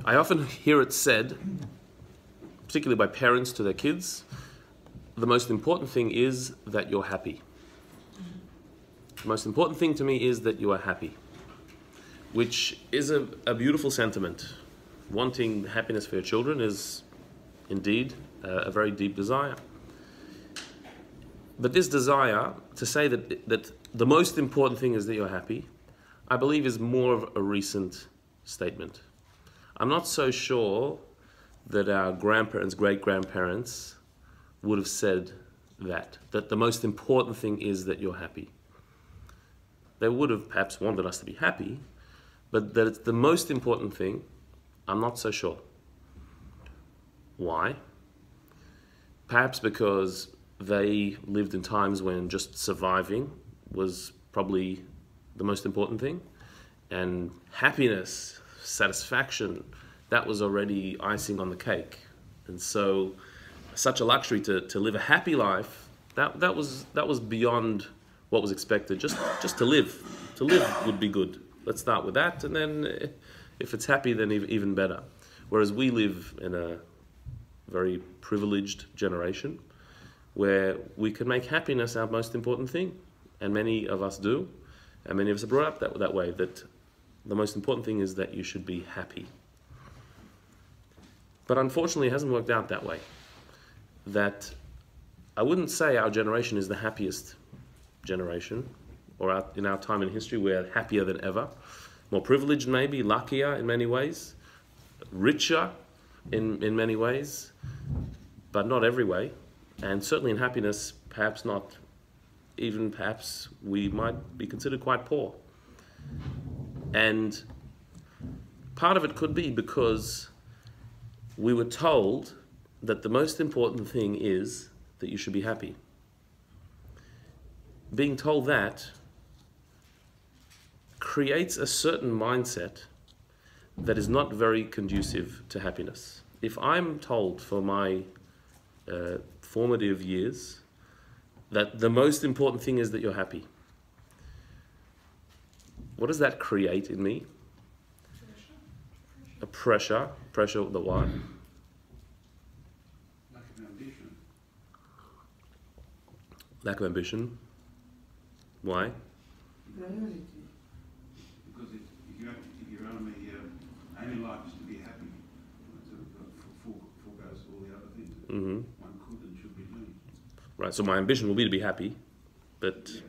I often hear it said, particularly by parents to their kids, the most important thing is that you're happy. The most important thing to me is that you are happy, which is a beautiful sentiment. Wanting happiness for your children is indeed a very deep desire. But this desire to say that the most important thing is that you're happy, I believe is more of a recent statement. I'm not so sure that our grandparents, great-grandparents would have said that the most important thing is that you're happy. They would have perhaps wanted us to be happy, but that it's the most important thing, I'm not so sure. Why? Perhaps because they lived in times when just surviving was probably the most important thing, and happiness, satisfaction, that was already icing on the cake. And so such a luxury to live a happy life, that was beyond what was expected. Just to live would be good. Let's start with that, and then if it's happy, then even better. Whereas we live in a very privileged generation where we can make happiness our most important thing, and many of us do, and many of us are brought up that way, that the most important thing is that you should be happy. But unfortunately, it hasn't worked out that way. That I wouldn't say our generation is the happiest generation, or in our time in history, we're happier than ever. More privileged maybe, luckier in many ways, richer in many ways, but not every way. And certainly in happiness, perhaps not. Even perhaps we might be considered quite poor. And part of it could be because we were told that the most important thing is that you should be happy. Being told that creates a certain mindset that is not very conducive to happiness. If I'm told for my formative years that the most important thing is that you're happy, what does that create in me? A pressure. Pressure that what? Lack of ambition. Lack of ambition. Why? Priority. Because if your only aim in life is to be happy, foregoes all the other things that one could and should be doing. Right, so my ambition will be to be happy, but... Yeah,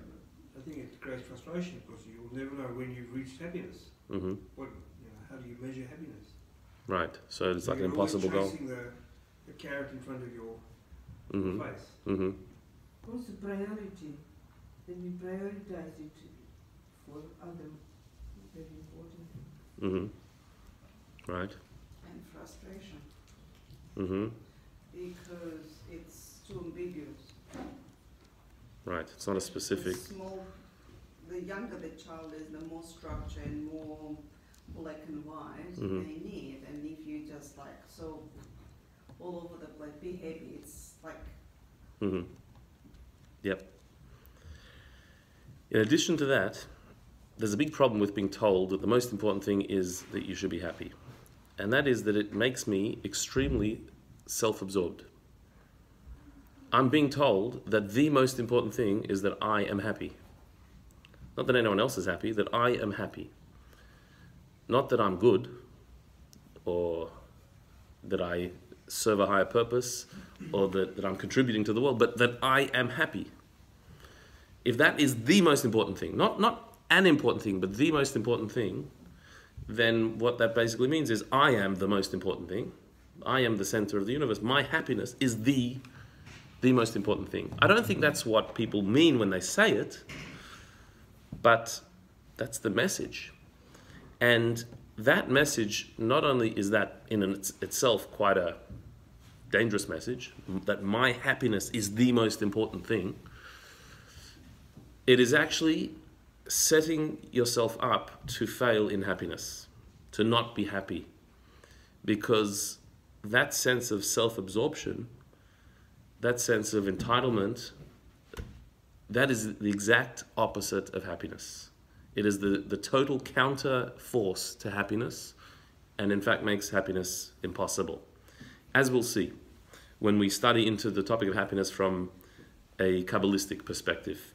I think it creates frustration because you'll never know when you've reached happiness. How do you measure happiness? Right, so it's like an impossible goal. You're chasing the carrot in front of your face. Also priority. Then you prioritize it for other very important things. Right. And frustration. Because it's too ambiguous. Right, it's not a specific... The younger the child is, the more structure and more black and white they need. And if you just like so all over the place, be happy, it's like... Yep. In addition to that, there's a big problem with being told that the most important thing is that you should be happy. And that is that it makes me extremely self-absorbed. I'm being told that the most important thing is that I am happy. Not that anyone else is happy, that I am happy. Not that I'm good, or that I serve a higher purpose, or that I'm contributing to the world, but that I am happy. If that is the most important thing, not an important thing, but the most important thing, then what that basically means is I am the most important thing. I am the center of the universe. My happiness is the most important thing. I don't think that's what people mean when they say it, but that's the message. And that message, not only is that in itself quite a dangerous message, that my happiness is the most important thing, it is actually setting yourself up to fail in happiness, to not be happy. Because that sense of self-absorption, that sense of entitlement, that is the exact opposite of happiness. It is the total counter force to happiness and in fact makes happiness impossible, as we'll see when we study into the topic of happiness from a Kabbalistic perspective.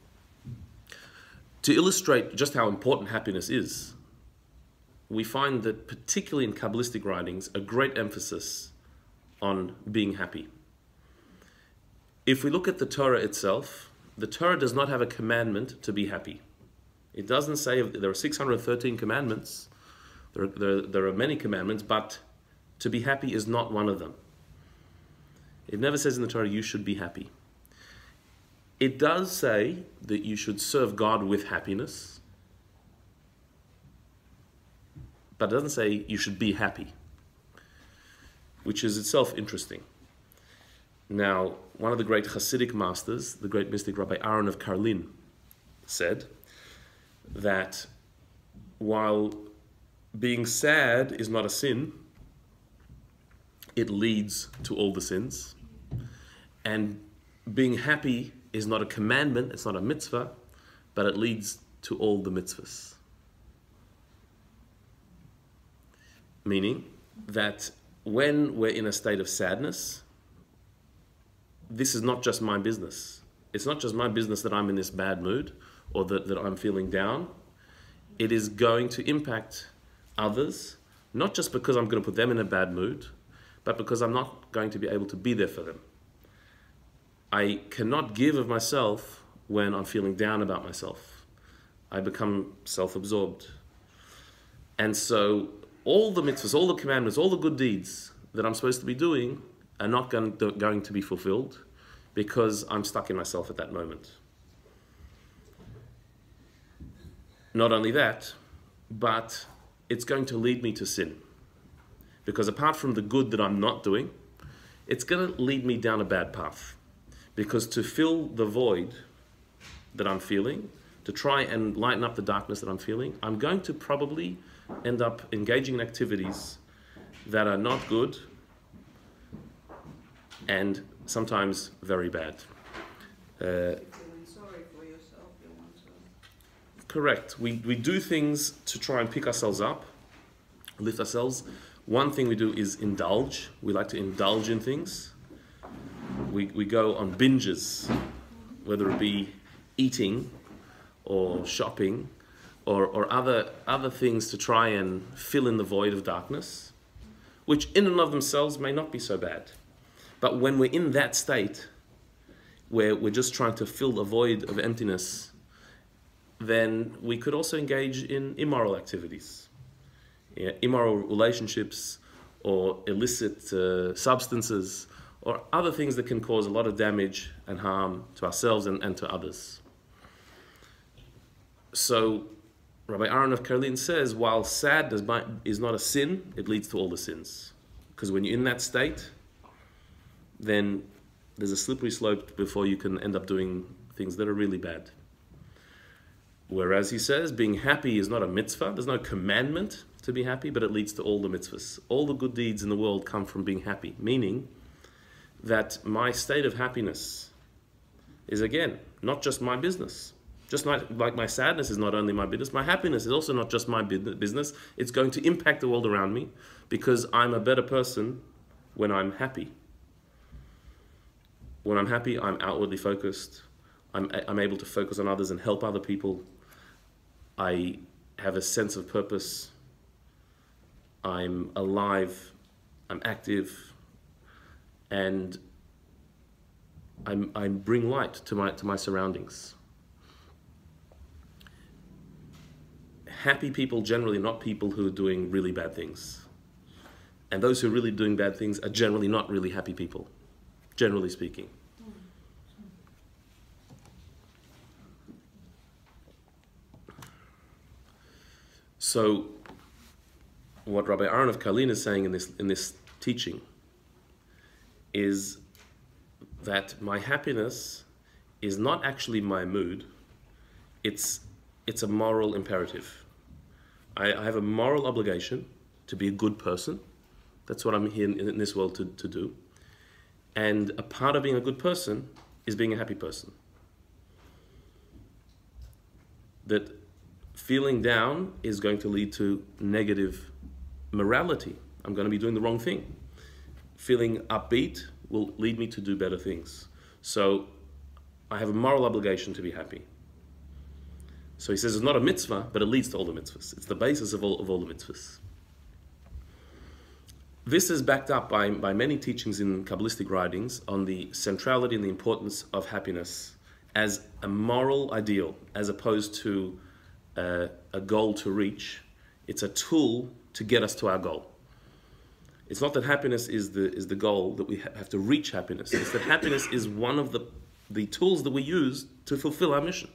To illustrate just how important happiness is, we find that particularly in Kabbalistic writings, a great emphasis on being happy. If we look at the Torah itself, the Torah does not have a commandment to be happy. It doesn't say there are 613 commandments, there are many commandments, but to be happy is not one of them. It never says in the Torah you should be happy. It does say that you should serve God with happiness, but it doesn't say you should be happy, which is itself interesting. Now, one of the great Hasidic masters, the great mystic Rabbi Aaron of Karlin, said that while being sad is not a sin, it leads to all the sins. And being happy is not a commandment, it's not a mitzvah, but it leads to all the mitzvahs. Meaning that when we're in a state of sadness, this is not just my business. It's not just my business that I'm in this bad mood or that I'm feeling down. It is going to impact others, not just because I'm going to put them in a bad mood, but because I'm not going to be able to be there for them. I cannot give of myself when I'm feeling down about myself. I become self-absorbed. And so all the mitzvahs, all the commandments, all the good deeds that I'm supposed to be doing are not going to be fulfilled because I'm stuck in myself at that moment. Not only that, but it's going to lead me to sin. Because apart from the good that I'm not doing, it's going to lead me down a bad path. Because to fill the void that I'm feeling, to try and lighten up the darkness that I'm feeling, I'm going to probably end up engaging in activities that are not good and sometimes very bad. Feeling sorry for yourself, you want to. Correct. We do things to try and pick ourselves up, lift ourselves. One thing we do is indulge. We like to indulge in things. We go on binges, whether it be eating or shopping or other things to try and fill in the void of darkness, which in and of themselves may not be so bad. But when we're in that state, where we're just trying to fill a void of emptiness, then we could also engage in immoral activities, immoral relationships or illicit substances or other things that can cause a lot of damage and harm to ourselves and to others. So Rabbi Aaron of Karlin says, while sadness is not a sin, it leads to all the sins. Because when you're in that state, then there's a slippery slope before you can end up doing things that are really bad. Whereas he says, being happy is not a mitzvah, there's no commandment to be happy, but it leads to all the mitzvahs. All the good deeds in the world come from being happy, meaning that my state of happiness is, again, not just my business. Just like my sadness is not only my business, my happiness is also not just my business. It's going to impact the world around me because I'm a better person when I'm happy. When I'm happy, I'm outwardly focused. I'm able to focus on others and help other people. I have a sense of purpose. I'm alive. I'm active. And I bring light to my surroundings. Happy people generally are not people who are doing really bad things. And those who are really doing bad things are generally not really happy people, generally speaking. So, what Rabbi Aaron of Karlin is saying in this teaching is that my happiness is not actually my mood, it's a moral imperative. I have a moral obligation to be a good person. That's what I'm here in this world to do. And a part of being a good person is being a happy person. That feeling down is going to lead to negative morality. I'm going to be doing the wrong thing. Feeling upbeat will lead me to do better things. So I have a moral obligation to be happy. So he says it's not a mitzvah, but it leads to all the mitzvahs. It's the basis of all the mitzvahs. This is backed up by many teachings in Kabbalistic writings on the centrality and the importance of happiness as a moral ideal, as opposed to a goal to reach. It's a tool to get us to our goal. It's not that happiness is the goal, that we have to reach happiness. It's that happiness is one of the tools that we use to fulfill our mission.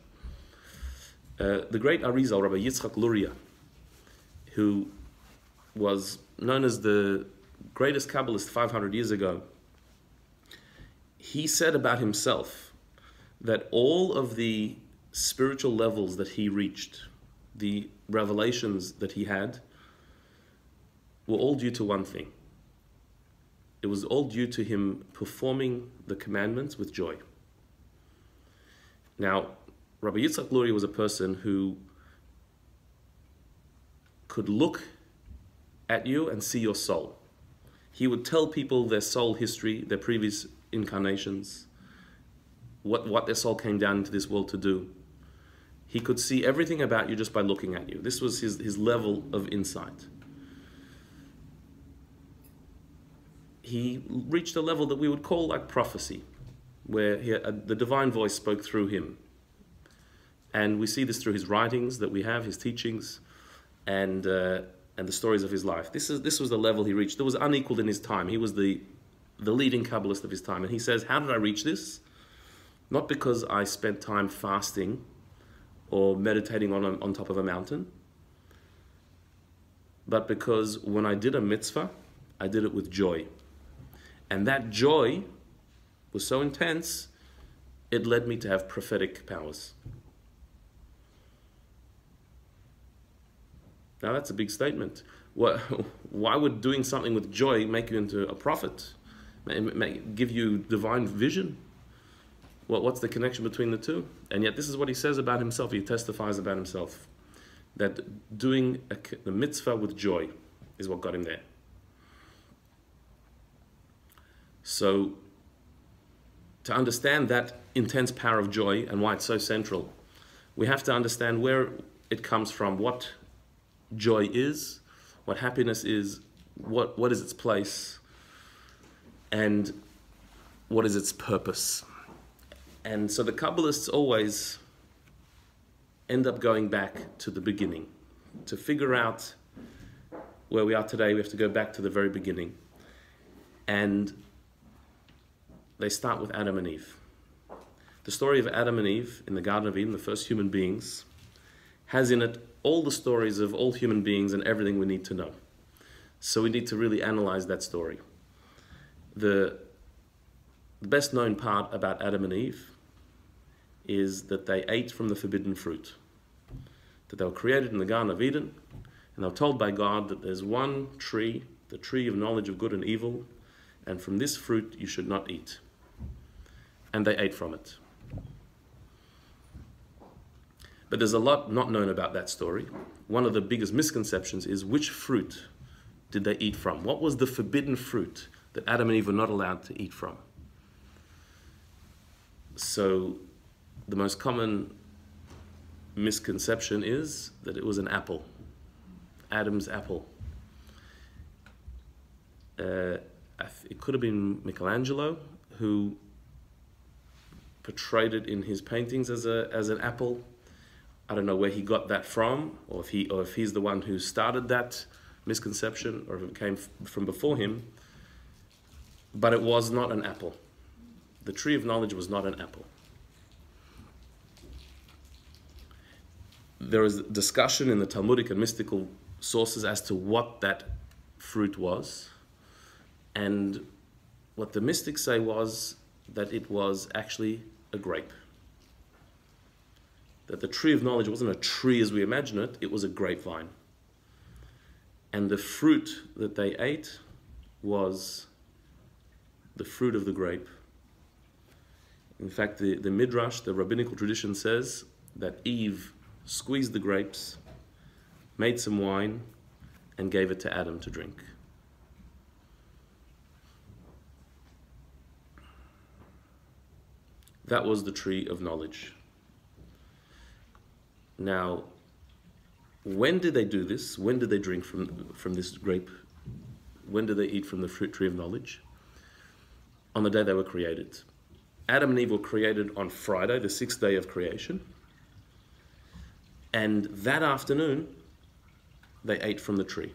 The great Arizal, Rabbi Yitzchak Luria, who was known as the greatest Kabbalist 500 years ago, he said about himself that all of the spiritual levels that he reached, the revelations that he had, were all due to one thing. It was all due to him performing the commandments with joy. Now, Rabbi Yitzchak Luria was a person who could look at you and see your soul. He would tell people their soul history, their previous incarnations, what their soul came down into this world to do. He could see everything about you just by looking at you. This was his level of insight. He reached a level that we would call like prophecy, where the divine voice spoke through him. And we see this through his writings that we have, his teachings, and the stories of his life. This was the level he reached. That was unequaled in his time. He was the leading Kabbalist of his time. And he says, how did I reach this? Not because I spent time fasting or meditating on top of a mountain, but because when I did a mitzvah, I did it with joy. And that joy was so intense, it led me to have prophetic powers. Now that's a big statement. Why would doing something with joy make you into a prophet? Give you divine vision? What's the connection between the two? And yet this is what he says about himself. He testifies about himself. That doing the mitzvah with joy is what got him there. So to understand that intense power of joy and why it's so central, we have to understand where it comes from, what joy is, what happiness is, what is its place, and what is its purpose. And so the Kabbalists always end up going back to the beginning. To figure out where we are today, we have to go back to the very beginning. And they start with Adam and Eve. The story of Adam and Eve in the Garden of Eden, the first human beings, has in it all the stories of all human beings and everything we need to know. So we need to really analyze that story. The best known part about Adam and Eve is that they ate from the forbidden fruit. That they were created in the Garden of Eden, and they were told by God that there's one tree, the tree of knowledge of good and evil, and from this fruit you should not eat. And they ate from it. But there's a lot not known about that story. One of the biggest misconceptions is which fruit did they eat from? What was the forbidden fruit that Adam and Eve were not allowed to eat from? So the most common misconception is that it was an apple, Adam's apple. It could have been Michelangelo who portrayed it in his paintings as an apple. I don't know where he got that from, or if he's the one who started that misconception, or if it came from before him. But it was not an apple. The tree of knowledge was not an apple. There is discussion in the Talmudic and mystical sources as to what that fruit was. And what the mystics say was that it was actually a grape. That the tree of knowledge wasn't a tree as we imagine it, it was a grapevine. And the fruit that they ate was the fruit of the grape. In fact, the Midrash, the rabbinical tradition, says that Eve squeezed the grapes, made some wine, and gave it to Adam to drink. That was the tree of knowledge. Now, when did they do this? When did they drink from this grape? When did they eat from the fruit tree of knowledge? On the day they were created. Adam and Eve were created on Friday, the 6th day of creation. And that afternoon, they ate from the tree.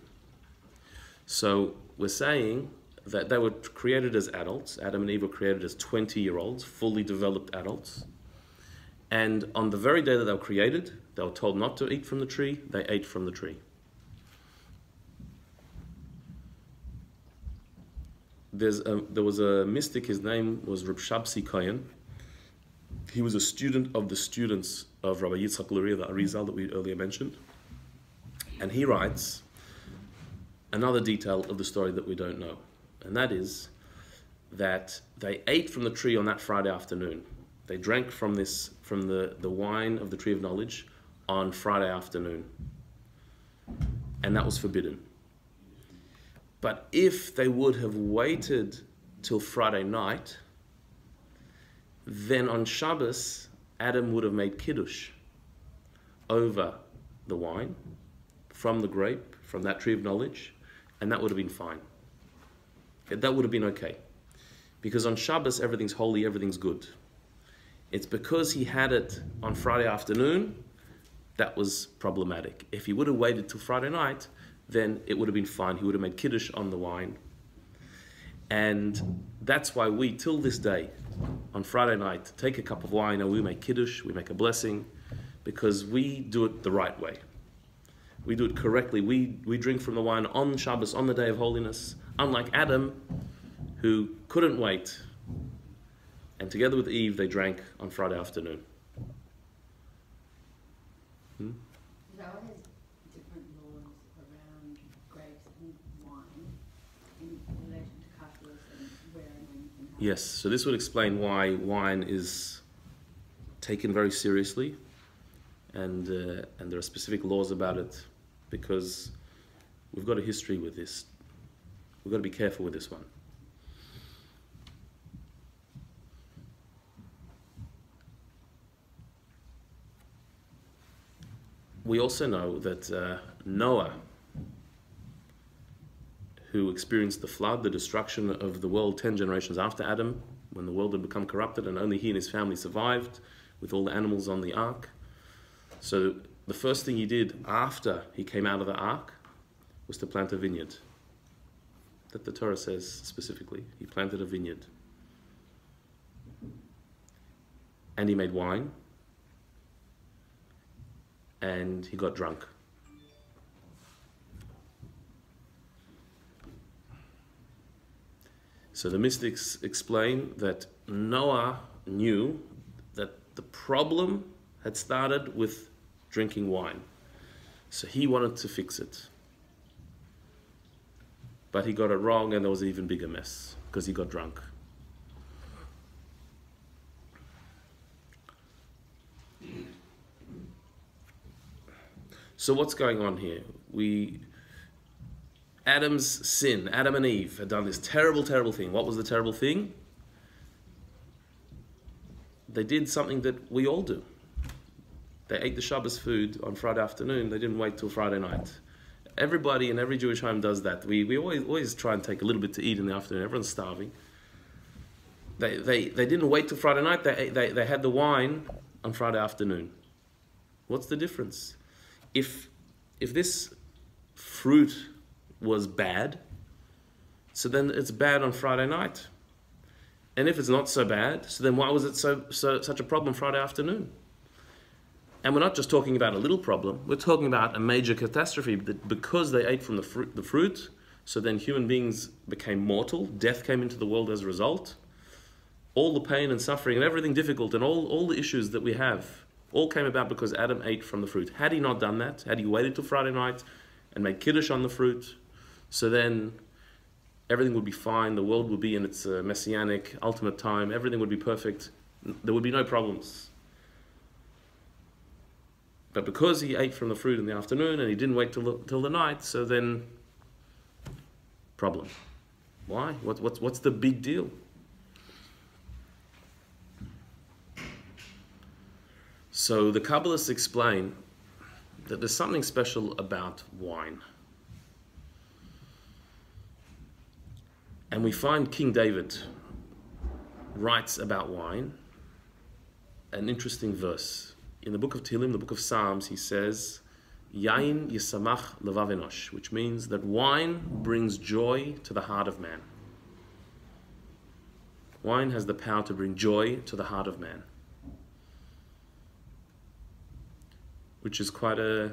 So we're saying that they were created as adults. Adam and Eve were created as 20-year-olds, fully developed adults. And on the very day that they were created, they were told not to eat from the tree. They ate from the tree. There was a mystic, his name was Reb Shabsi Kohen. He was a student of the students of Rabbi Yitzchak Luria, the Arizal that we earlier mentioned. And he writes another detail of the story that we don't know. And that is that they ate from the tree on that Friday afternoon. They drank from the wine of the tree of knowledge on Friday afternoon. And that was forbidden. But if they would have waited till Friday night, then on Shabbos, Adam would have made kiddush over the wine from the grape, from that tree of knowledge, and that would have been fine. That would have been okay. Because on Shabbos, everything's holy, everything's good. It's because he had it on Friday afternoon, that was problematic. If he would have waited till Friday night, then it would have been fine. He would have made kiddush on the wine. And that's why we, till this day, on Friday night, take a cup of wine and we make kiddush, we make a blessing, because we do it the right way. We do it correctly. We drink from the wine on Shabbos, on the day of holiness, unlike Adam, who couldn't wait. And together with Eve, they drank on Friday afternoon. Noah has different laws around grapes and wine in relation to kashrus and where and when you can have. Yes, so this would explain why wine is taken very seriously, and there are specific laws about it, because we've got a history with this. We've got to be careful with this one. We also know that Noah, who experienced the flood, the destruction of the world 10 generations after Adam, when the world had become corrupted and only he and his family survived with all the animals on the ark. So the first thing he did after he came out of the ark was to plant a vineyard. That the Torah says specifically. He planted a vineyard. And he made wine. And he got drunk. So the mystics explain that Noah knew that the problem had started with drinking wine. So he wanted to fix it. But he got it wrong, and there was an even bigger mess because he got drunk. So what's going on here? Adam's sin, Adam and Eve had done this terrible, terrible thing. What was the terrible thing? They did something that we all do. They ate the Shabbos food on Friday afternoon. They didn't wait till Friday night. Everybody in every Jewish home does that. We always try and take a little bit to eat in the afternoon. Everyone's starving. They didn't wait till Friday night. They had the wine on Friday afternoon. What's the difference? If this fruit was bad, so then it's bad on Friday night. And if it's not so bad, so then why was it such a problem Friday afternoon? And we're not just talking about a little problem, we're talking about a major catastrophe, that because they ate from the fruit, so then human beings became mortal, death came into the world as a result. All the pain and suffering and everything difficult and all the issues that we have all came about because Adam ate from the fruit. Had he not done that, had he waited till Friday night and made kiddush on the fruit, so then everything would be fine, the world would be in its messianic, ultimate time, everything would be perfect, there would be no problems. But because he ate from the fruit in the afternoon and he didn't wait till the night, so then problem. Why? What's the big deal? So the Kabbalists explain that there's something special about wine. And we find King David writes about wine an interesting verse. In the book of Tehillim, the book of Psalms, he says, Yain yisamach levav enosh, which means that wine brings joy to the heart of man. Wine has the power to bring joy to the heart of man, which is quite a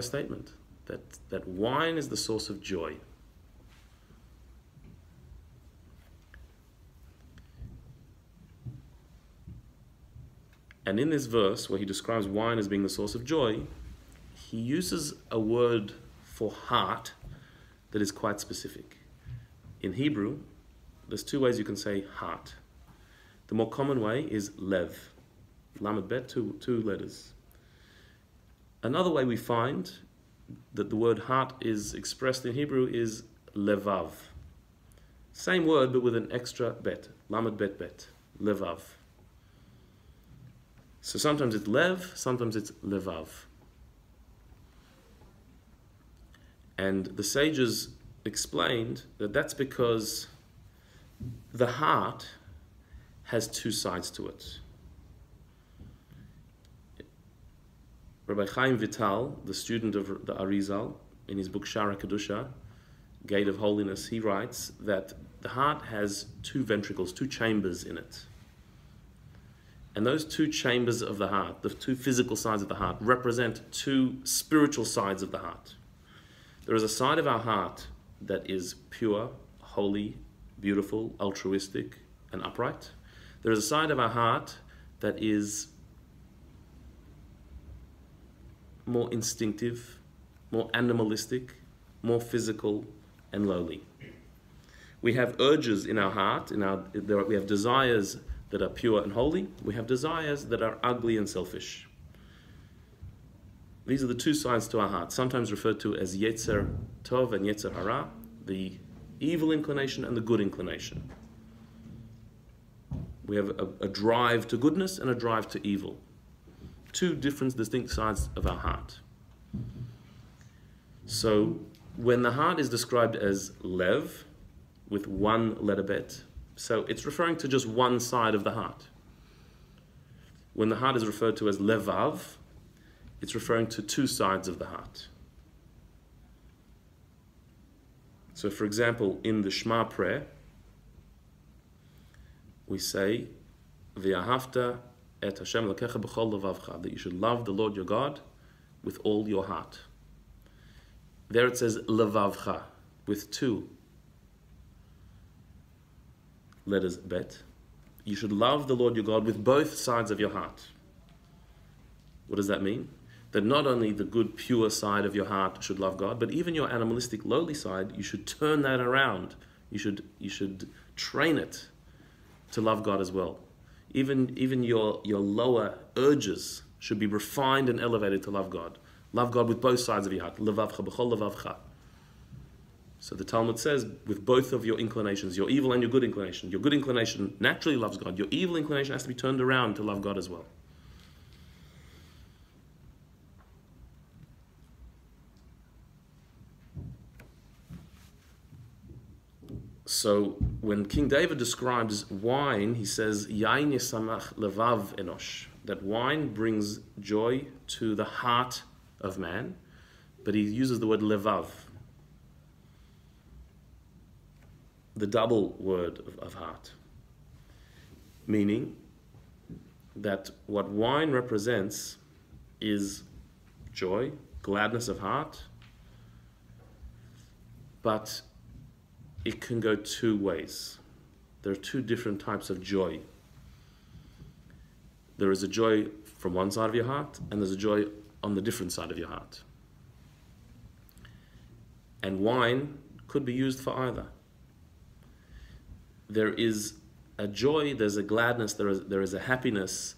statement, that wine is the source of joy. And in this verse, where he describes wine as being the source of joy, he uses a word for heart that is quite specific. In Hebrew, there's two ways you can say heart. The more common way is lev. Lamed bet, two letters. Another way we find that the word heart is expressed in Hebrew is levav. Same word, but with an extra bet. Lamed bet bet. Levav. So sometimes it's lev, sometimes it's levav. And the sages explained that that's because the heart has two sides to it. Rabbi Chaim Vital, the student of the Arizal, in his book Shara Kedusha, Gate of Holiness, he writes that the heart has two ventricles, two chambers in it. And those two chambers of the heart, the two physical sides of the heart, represent two spiritual sides of the heart. There is a side of our heart that is pure, holy, beautiful, altruistic, and upright. There is a side of our heart that is more instinctive, more animalistic, more physical, and lowly. We have urges in our heart, we have desires that are pure and holy. We have desires that are ugly and selfish. These are the two sides to our heart, sometimes referred to as Yetzer Tov and Yetzer Hara, the evil inclination and the good inclination. We have a drive to goodness and a drive to evil. Two different, distinct sides of our heart. So, when the heart is described as lev, with one letter bet, so it's referring to just one side of the heart. When the heart is referred to as levav, it's referring to two sides of the heart. So for example, in the Shema prayer, we say, V'ahavta et Hashem Elokecha b'chol levavcha, that you should love the Lord your God with all your heart. There it says levavcha, with two letters bet. You should love the Lord your God with both sides of your heart. What does that mean? That not only the good, pure side of your heart should love God, but even your animalistic, lowly side, you should turn that around. You should train it to love God as well. Even your lower urges should be refined and elevated to love God. Love God with both sides of your heart. Levavcha b'chol levavcha. So the Talmud says, with both of your inclinations, your evil and your good inclination naturally loves God. Your evil inclination has to be turned around to love God as well. So when King David describes wine, he says, Yain yisamach levav enosh, that wine brings joy to the heart of man, but he uses the word levav, the double word of heart, meaning that what wine represents is joy, gladness of heart, but it can go two ways. There are two different types of joy. There is a joy from one side of your heart, and there's a joy on the different side of your heart. And wine could be used for either. There is a joy, there's a gladness, there is a happiness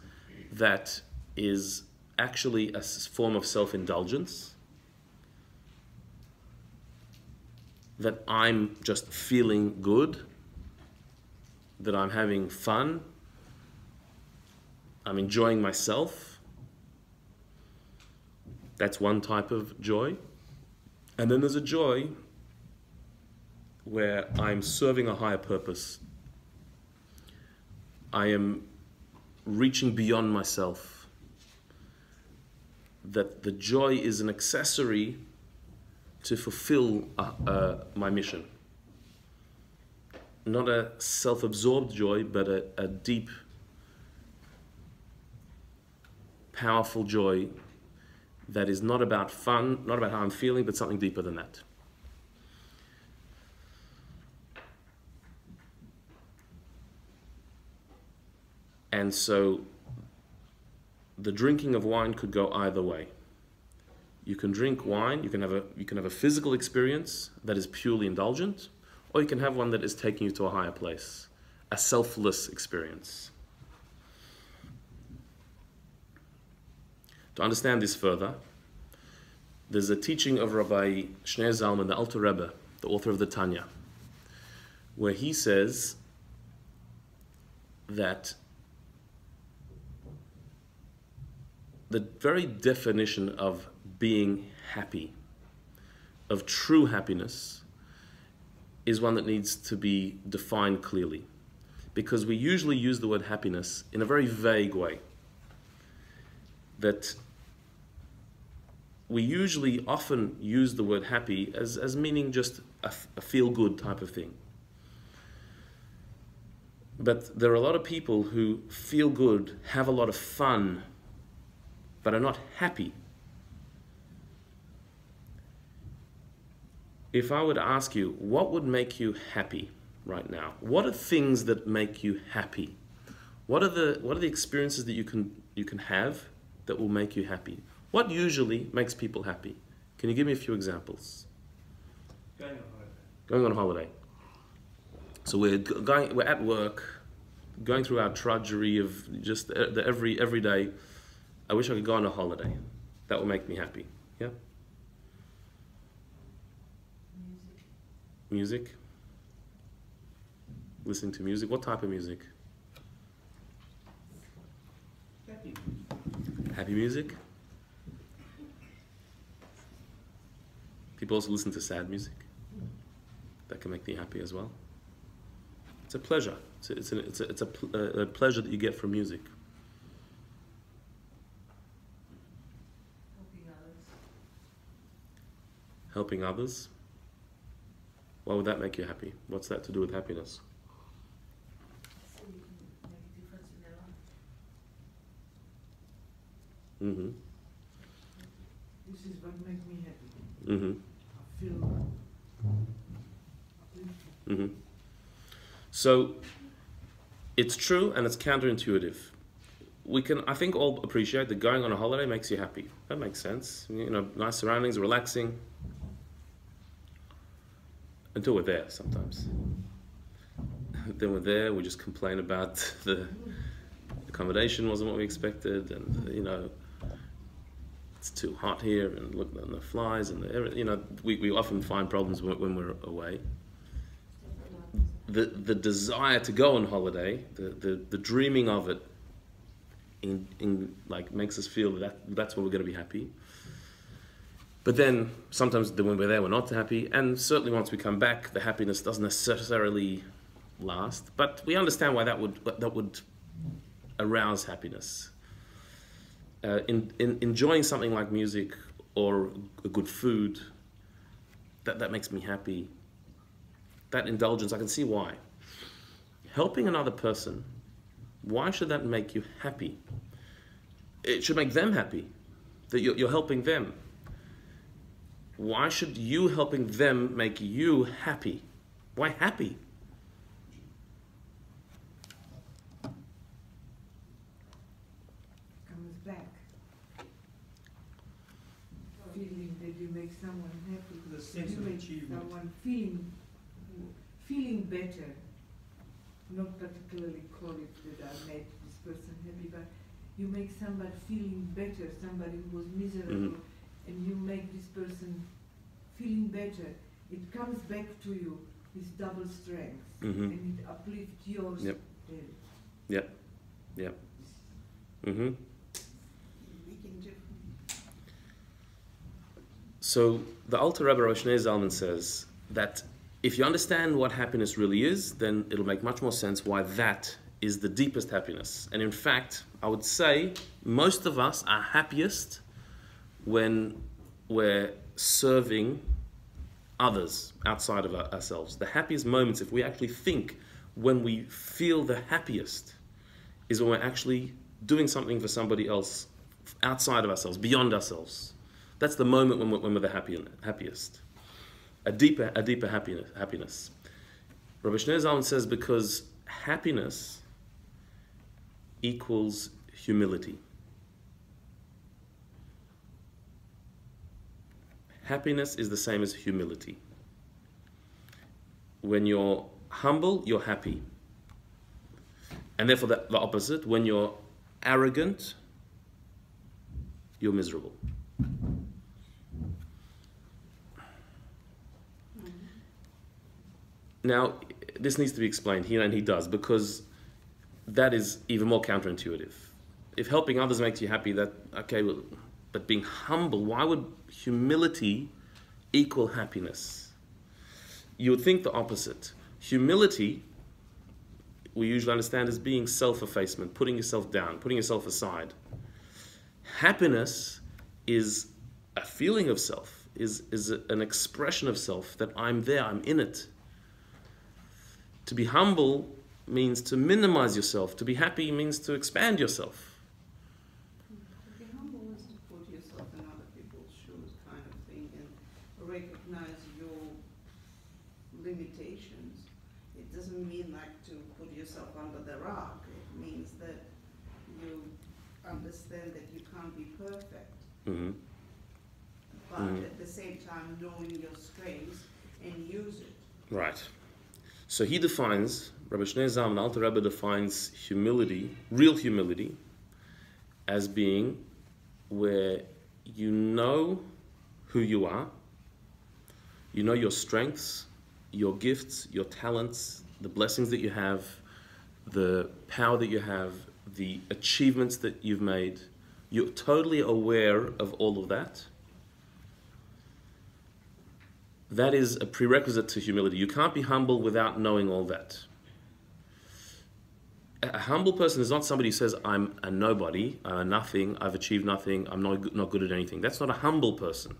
that is actually a form of self-indulgence, that I'm just feeling good, that I'm having fun, I'm enjoying myself. That's one type of joy. And then there's a joy where I'm serving a higher purpose. I am reaching beyond myself. That the joy is an accessory to fulfill my mission. Not a self-absorbed joy, but a deep, powerful joy that is not about fun, not about how I'm feeling, but something deeper than that. And so the drinking of wine could go either way. You can drink wine, you can have a physical experience that is purely indulgent, or you can have one that is taking you to a higher place, a selfless experience. To understand this further, there's a teaching of Rabbi Shneur Zalman, the Alter Rebbe, the author of the Tanya, where he says that the very definition of being happy, of true happiness, is one that needs to be defined clearly. Because we usually use the word happiness in a very vague way. That we usually often use the word happy as meaning just a feel-good type of thing. But there are a lot of people who feel good, have a lot of fun, but are not happy. If I would ask you, what would make you happy right now? What are things that make you happy? What are the experiences that you can have that will make you happy? What usually makes people happy? Can you give me a few examples? Going on holiday. Going on holiday. So we're at work, going through our drudgery of just the every day. I wish I could go on a holiday. That will make me happy. Yeah? Music. Listening to music. What type of music? Happy. Happy music. People also listen to sad music. That can make me happy as well. It's a pleasure. It's a pleasure that you get from music. Helping others. Why would that make you happy? What's that to do with happiness? So you can make a difference in their life. Mm-hmm. This is what makes me happy. Mm-hmm. I feel uplifted. Mm-hmm. So it's true and it's counterintuitive. We can, I think, all appreciate that going on a holiday makes you happy. That makes sense. You know, nice surroundings, relaxing. Until we're there sometimes. Then we're there, we just complain about the accommodation wasn't what we expected, and you know, it's too hot here, and look at the flies, and you know, we often find problems when we're away. The desire to go on holiday, the dreaming of it, in like makes us feel that's when we're going to be happy. But then sometimes when we're there, we're not happy, and certainly once we come back, the happiness doesn't necessarily last. But we understand why that would arouse happiness. In enjoying something like music or a good food, that makes me happy. That indulgence, I can see why. Helping another person, why should that make you happy? It should make them happy, that you're helping them. Why should you helping them make you happy? Why happy? Comes back. Feeling that you make someone happy. The sense you of make achievement. someone feeling better. Not particularly call it that I made this person happy, but you make somebody feeling better, somebody who was miserable, and you make this person feeling better, it comes back to you with double strength, and it uplifts yours. Yep. daily. Yep. Yep. Mm-hmm. Making difference. So the Alter Rebbe Rosh Shnei Zalman says that if you understand what happiness really is, then it'll make much more sense why that is the deepest happiness. And in fact, I would say most of us are happiest when we're serving others outside of ourselves. The happiest moments, if we actually think when we feel the happiest, is when we're actually doing something for somebody else outside of ourselves, beyond ourselves. That's the moment when we're the happiest. A deeper happiness. Rabbi Shneur Zalman says because happiness equals humility. Happiness is the same as humility. When you're humble, you're happy. And therefore the opposite, when you're arrogant, you're miserable. Now, this needs to be explained here, and he does, because that is even more counterintuitive. If helping others makes you happy, well, but being humble, why would humility equal happiness? You would think the opposite. Humility, we usually understand as being self-effacement, putting yourself down, putting yourself aside. Happiness is a feeling of self, is an expression of self, that I'm there, I'm in it. To be humble means to minimize yourself. To be happy means to expand yourself. To be humble is to put yourself in other people's shoes, kind of thing, and recognize your limitations. It doesn't mean like to put yourself under the rock. It means that you understand that you can't be perfect. But at the same time, knowing your strengths and use it. Right. So he defines, Rabbi Shneur Zalman, Alter Rebbe defines humility, real humility, as being where you know who you are, you know your strengths, your gifts, your talents, the blessings that you have, the power that you have, the achievements that you've made. You're totally aware of all of that. That is a prerequisite to humility. You can't be humble without knowing all that. A humble person is not somebody who says, I'm a nobody, I'm a nothing, I've achieved nothing, I'm not good at anything. That's not a humble person.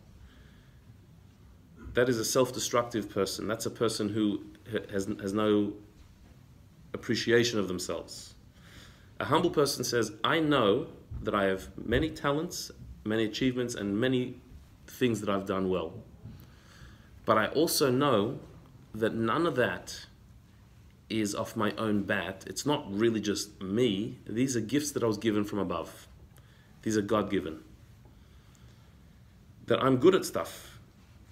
That is a self-destructive person. That's a person who has no appreciation of themselves. A humble person says, I know that I have many talents, many achievements, and many things that I've done well. But I also know that none of that is off my own bat. It's not really just me. These are gifts that I was given from above. These are God-given. That I'm good at stuff.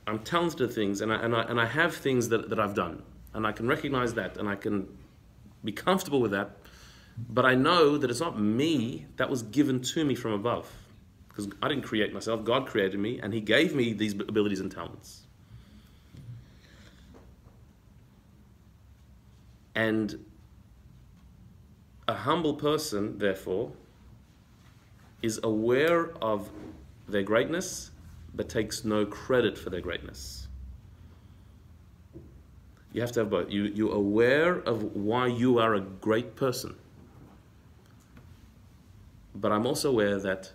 I'm talented at things, and I have things that I've done. And I can recognize that, and I can be comfortable with that. But I know that it's not me, that was given to me from above. Because I didn't create myself. God created me, and He gave me these abilities and talents. And a humble person, therefore, is aware of their greatness, but takes no credit for their greatness. You have to have both. You're aware of why you are a great person. But I'm also aware that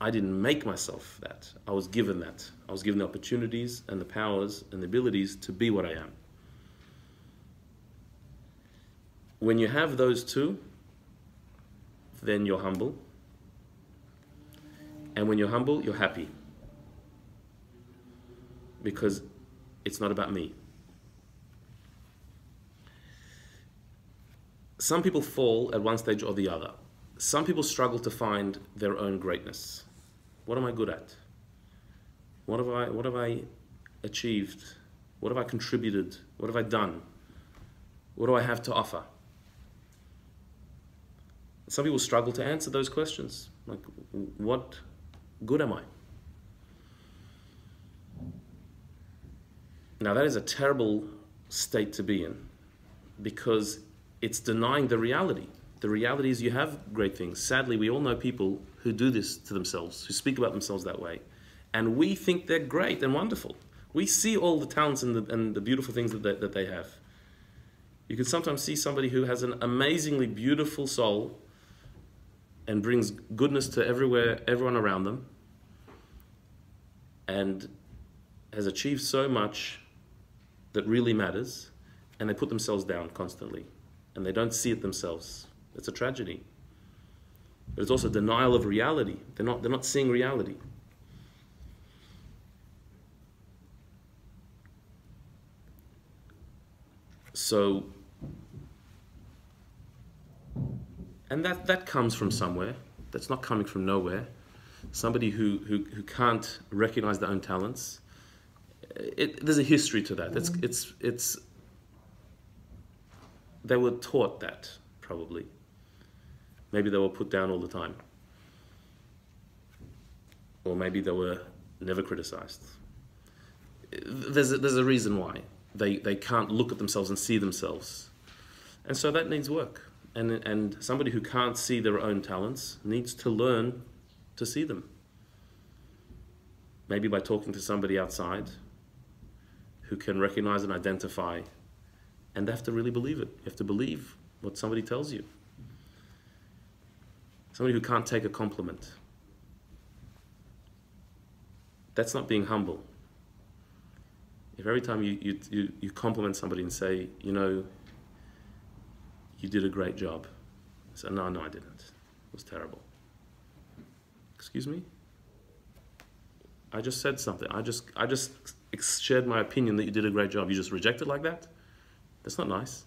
I didn't make myself that. I was given that. I was given the opportunities and the powers and the abilities to be what I am. When you have those two, then you're humble. And when you're humble, you're happy. Because it's not about me. Some people fall at one stage or the other. Some people struggle to find their own greatness. What am I good at? What have I achieved? What have I contributed? What have I done? What do I have to offer? Some people struggle to answer those questions. Like, what good am I? Now that is a terrible state to be in, because it's denying the reality. The reality is you have great things. Sadly, we all know people who do this to themselves, who speak about themselves that way. And we think they're great and wonderful. We see all the talents and the beautiful things that they have. You can sometimes see somebody who has an amazingly beautiful soul and brings goodness to everyone around them, and has achieved so much that really matters, and they put themselves down constantly, and they don't see it themselves. It's a tragedy. But it's also denial of reality. They're not seeing reality. So, and that comes from somewhere. That's not coming from nowhere. Somebody who can't recognize their own talents. There's a history to that. It's they were taught that, probably. Maybe they were put down all the time. Or maybe they were never criticized. There's a reason why. They can't look at themselves and see themselves. And so that needs work. And somebody who can't see their own talents needs to learn to see them. Maybe by talking to somebody outside who can recognize and identify, and they have to really believe it. You have to believe what somebody tells you. Somebody who can't take a compliment. That's not being humble. If every time you compliment somebody and say, you know, you did a great job. I say, no, I didn't. It was terrible. Excuse me? I just said something. I just shared my opinion that you did a great job. You just reject it like that? That's not nice.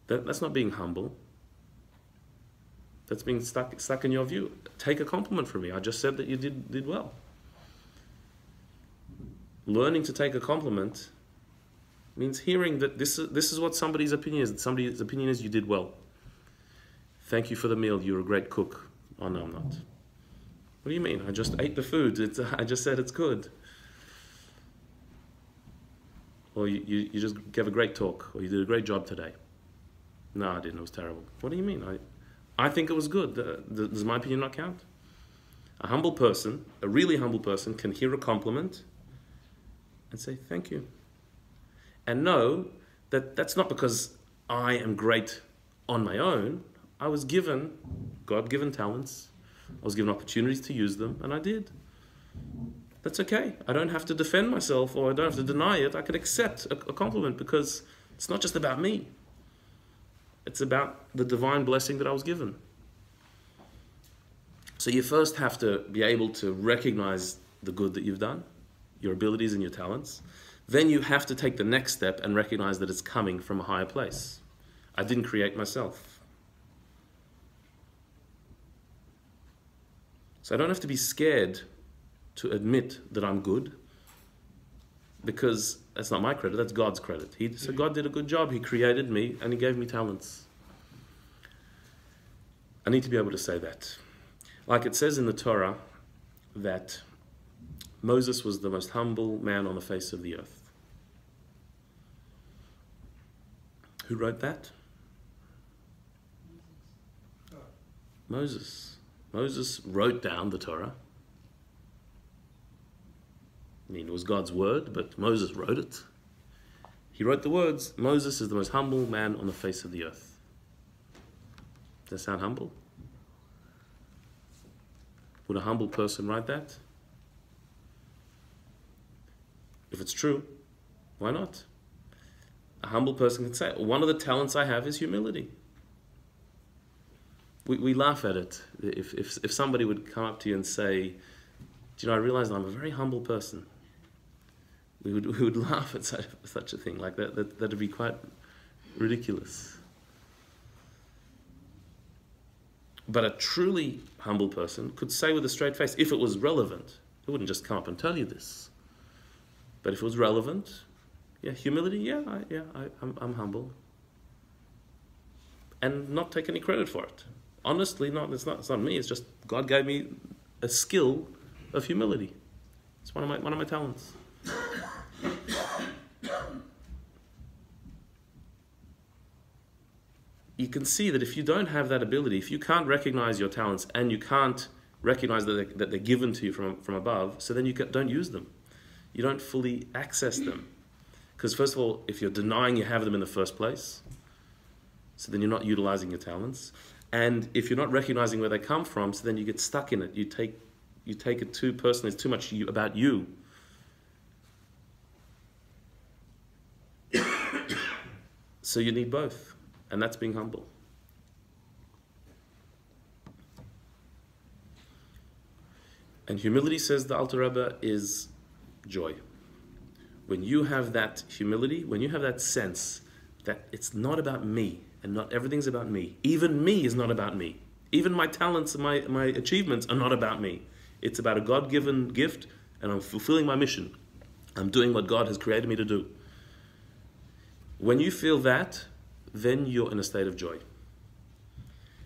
That's not being humble. That's being stuck in your view. Take a compliment from me. I just said that you did well. Learning to take a compliment means hearing that this is what somebody's opinion is. Somebody's opinion is you did well. Thank you for the meal. You're a great cook. Oh, no, I'm not. What do you mean? I just ate the food. I just said it's good. Or you just gave a great talk. Or you did a great job today. No, I didn't. It was terrible. What do you mean? I think it was good. Does my opinion not count? A humble person, a really humble person, can hear a compliment and say thank you. And know that that's not because I am great on my own. I was given God-given talents. I was given opportunities to use them, and I did. That's okay. I don't have to defend myself, or I don't have to deny it. I can accept a compliment, because it's not just about me. It's about the divine blessing that I was given. So you first have to be able to recognize the good that you've done, your abilities and your talents. Then you have to take the next step and recognize that it's coming from a higher place. I didn't create myself. So I don't have to be scared to admit that I'm good, because that's not my credit, that's God's credit. So God did a good job. He created me and He gave me talents. I need to be able to say that. Like it says in the Torah that Moses was the most humble man on the face of the earth. Who wrote that? Moses. Moses wrote down the Torah. I mean, it was God's word, but Moses wrote it. He wrote the words, Moses is the most humble man on the face of the earth. Does that sound humble? Would a humble person write that? If it's true, why not? A humble person can say, one of the talents I have is humility. We laugh at it. If somebody would come up to you and say, do you know, I realize I'm a very humble person. We would laugh at such a thing like that. That'd be quite ridiculous. But a truly humble person could say with a straight face, if it was relevant, it wouldn't just come up and tell you this. But if it was relevant, yeah, humility, I'm humble. And not take any credit for it. honestly, it's not me. It's just God gave me a skill of humility. It's one of my talents. You can see that if you don't have that ability, if you can't recognize your talents and you can't recognize that they're given to you from above, so then you don't use them. You don't fully access them. Because first of all, if you're denying you have them in the first place, so then you're not utilizing your talents. And if you're not recognizing where they come from, so then you get stuck in it. You take it too personally. It's too much about you. So you need both. And that's being humble. And humility, says the Alter Rebbe, is joy. When you have that humility, when you have that sense that it's not about me, and not everything's about me. Even me is not about me. Even my talents and my achievements are not about me. It's about a God-given gift, and I'm fulfilling my mission. I'm doing what God has created me to do. When you feel that, then you're in a state of joy.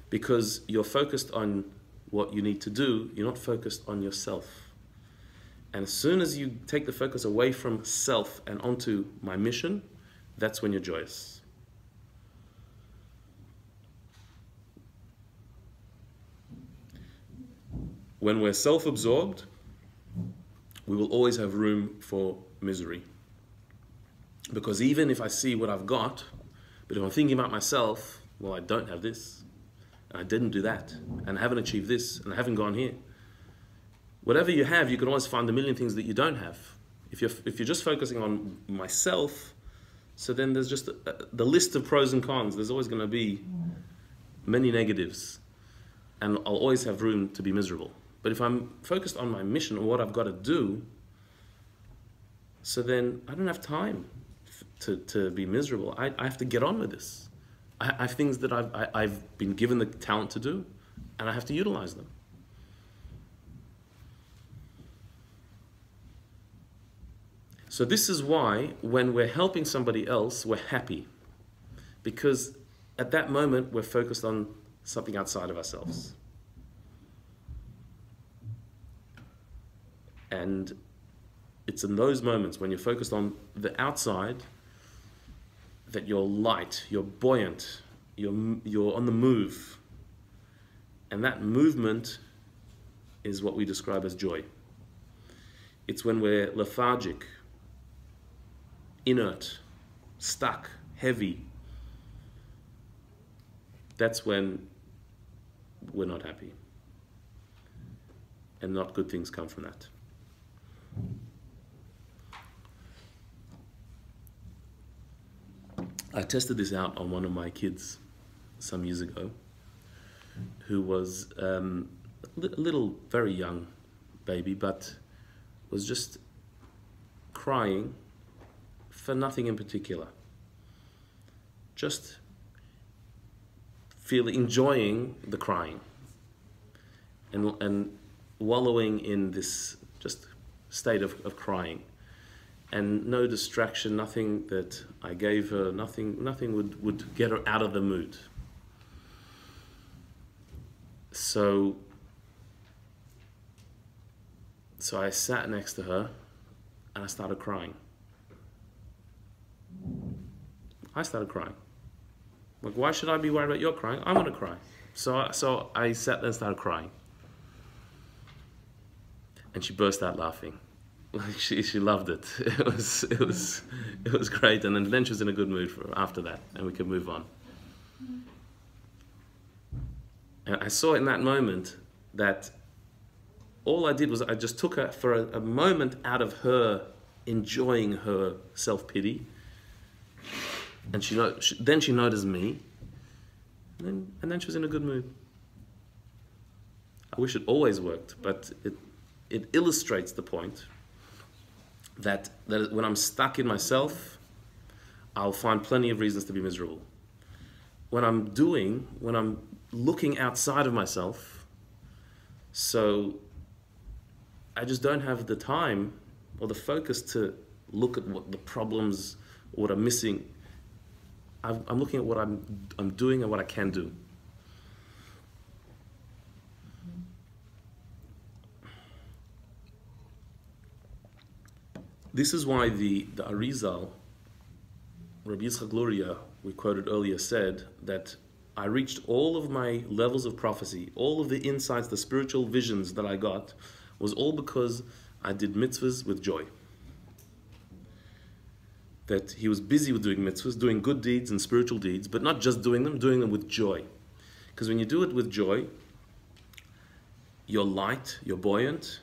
Because you're focused on what you need to do, you're not focused on yourself. And as soon as you take the focus away from self and onto my mission, that's when you're joyous. When we're self-absorbed, we will always have room for misery. Because even if I see what I've got, but if I'm thinking about myself, well, I don't have this, and I didn't do that, and I haven't achieved this, and I haven't gone here. Whatever you have, you can always find a million things that you don't have. If you're just focusing on myself, so then there's just the list of pros and cons. There's always going to be many negatives, and I'll always have room to be miserable. But if I'm focused on my mission or what I've got to do, so then I don't have time to be miserable. I have to get on with this. I have things that I've been given the talent to do, and I have to utilize them. So this is why when we're helping somebody else, we're happy. Because at that moment, we're focused on something outside of ourselves. And it's in those moments when you're focused on the outside that you're light, you're buoyant, you're on the move. And that movement is what we describe as joy. It's when we're lethargic, inert, stuck, heavy. That's when we're not happy. And not good things come from that. I tested this out on one of my kids some years ago, who was a little, very young baby, but was just crying for nothing in particular. Just enjoying the crying and wallowing in this just state of crying. And no distraction, nothing that I gave her, nothing would get her out of the mood. So I sat next to her and I started crying. I started crying. Like, why should I be worried about your crying? I'm gonna cry. So I sat there and started crying. And she burst out laughing. Like she loved it. It was great. And then she was in a good mood after that, and we could move on. And I saw in that moment that all I did was I just took her for a moment out of her enjoying her self-pity, and then she noticed me, and then she was in a good mood. I wish it always worked, but it illustrates the point that when I'm stuck in myself, I'll find plenty of reasons to be miserable. When I'm looking outside of myself, so I just don't have the time or the focus to look at what the problems, what I'm missing. I'm looking at what I'm doing and what I can do. This is why the Arizal, Rabbi Yitzchak Luria, we quoted earlier, said that I reached all of my levels of prophecy, all of the insights, the spiritual visions that I got, was all because I did mitzvahs with joy. That he was busy with doing mitzvahs, doing good deeds and spiritual deeds, but not just doing them with joy. Because when you do it with joy, you're light, you're buoyant,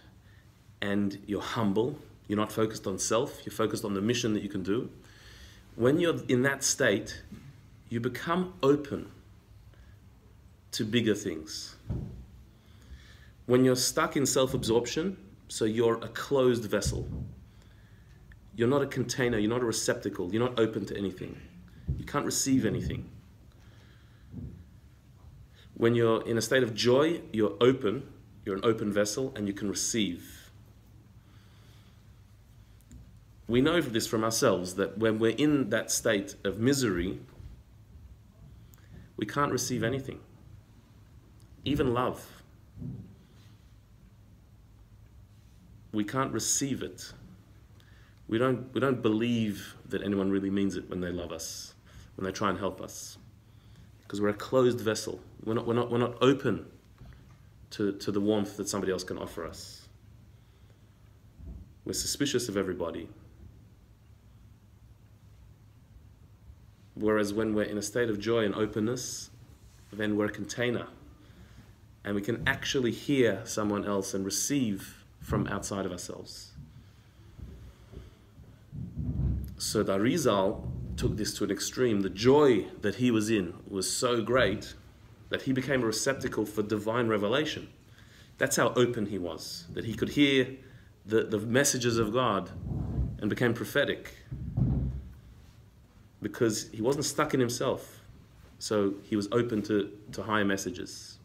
and you're humble. You're not focused on self, you're focused on the mission that you can do. When you're in that state, you become open to bigger things. When you're stuck in self-absorption, so you're a closed vessel. You're not a container, you're not a receptacle, you're not open to anything. You can't receive anything. When you're in a state of joy, you're open, you're an open vessel, and you can receive. We know this from ourselves, that when we're in that state of misery, we can't receive anything. Even love. We can't receive it. We don't believe that anyone really means it when they love us, when they try and help us. Because we're a closed vessel. We're not open to the warmth that somebody else can offer us. We're suspicious of everybody. Whereas when we're in a state of joy and openness, then we're a container. And we can actually hear someone else and receive from outside of ourselves. So the Arizal took this to an extreme. The joy that he was in was so great that he became a receptacle for divine revelation. That's how open he was, that he could hear the messages of God and became prophetic. Because he wasn't stuck in himself. So he was open to higher messages.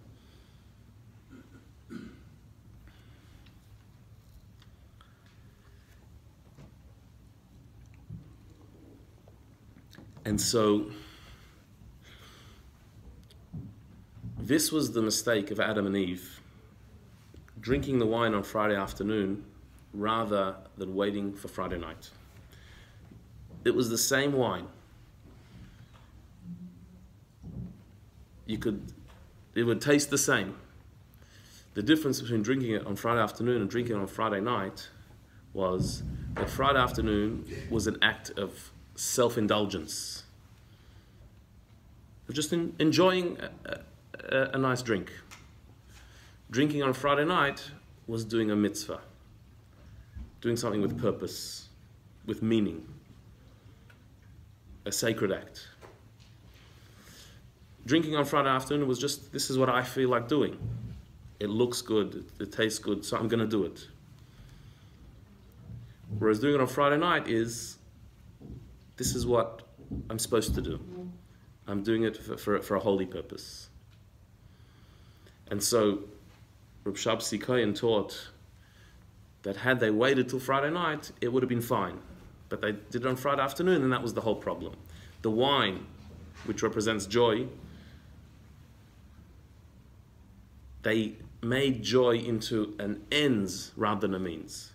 And so, this was the mistake of Adam and Eve, drinking the wine on Friday afternoon rather than waiting for Friday night. It was the same wine. It would taste the same. The difference between drinking it on Friday afternoon and drinking it on Friday night was that Friday afternoon was an act of self-indulgence. Just enjoying a nice drink. Drinking on Friday night was doing a mitzvah. Doing something with purpose, with meaning. A sacred act. Drinking on Friday afternoon was just, this is what I feel like doing. It looks good, it tastes good, so I'm going to do it. Whereas doing it on Friday night is, this is what I'm supposed to do. I'm doing it for a holy purpose. And so, Reb Shabsi Kohen taught that had they waited till Friday night, it would have been fine. But they did it on Friday afternoon, and that was the whole problem. The wine, which represents joy, they made joy into an ends rather than a means.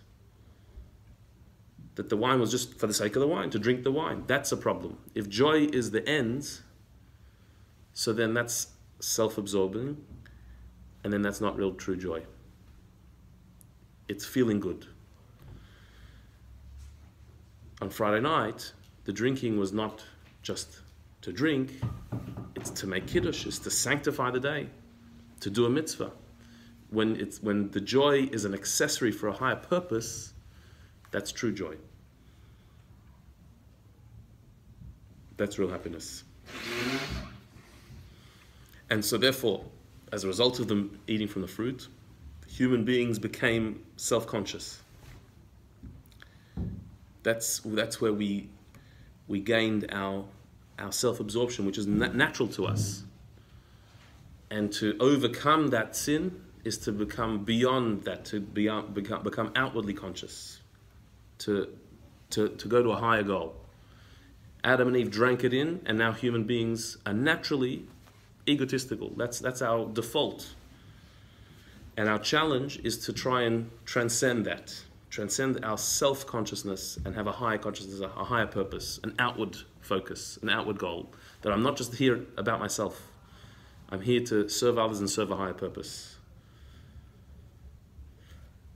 That the wine was just for the sake of the wine, to drink the wine. That's a problem. If joy is the ends, so then that's self-absorbing, and then that's not real true joy. It's feeling good. On Friday night, the drinking was not just to drink, it's to make kiddush, it's to sanctify the day, to do a mitzvah. When the joy is an accessory for a higher purpose, that's true joy. That's real happiness. And so therefore, as a result of them eating from the fruit, human beings became self-conscious. That's where we gained our self-absorption, which is natural to us. And to overcome that sin is to become beyond that, to become outwardly conscious, to go to a higher goal. Adam and Eve drank it in, and now human beings are naturally egotistical. That's our default. And our challenge is to try and transcend that, transcend our self-consciousness and have a higher consciousness, a higher purpose, an outward focus, an outward goal. That I'm not just here about myself. I'm here to serve others and serve a higher purpose.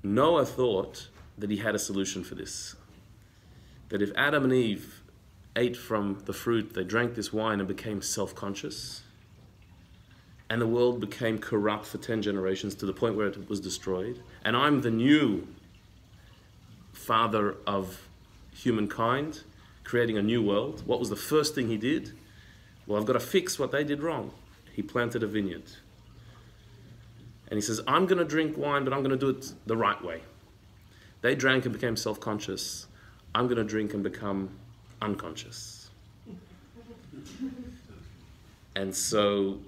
Noah thought that he had a solution for this. That if Adam and Eve ate from the fruit, they drank this wine and became self-conscious, and the world became corrupt for 10 generations to the point where it was destroyed, and I'm the new father of humankind, creating a new world. What was the first thing he did? Well, I've got to fix what they did wrong. He planted a vineyard. And he says, I'm going to drink wine, but I'm going to do it the right way. They drank and became self-conscious. I'm going to drink and become unconscious. And so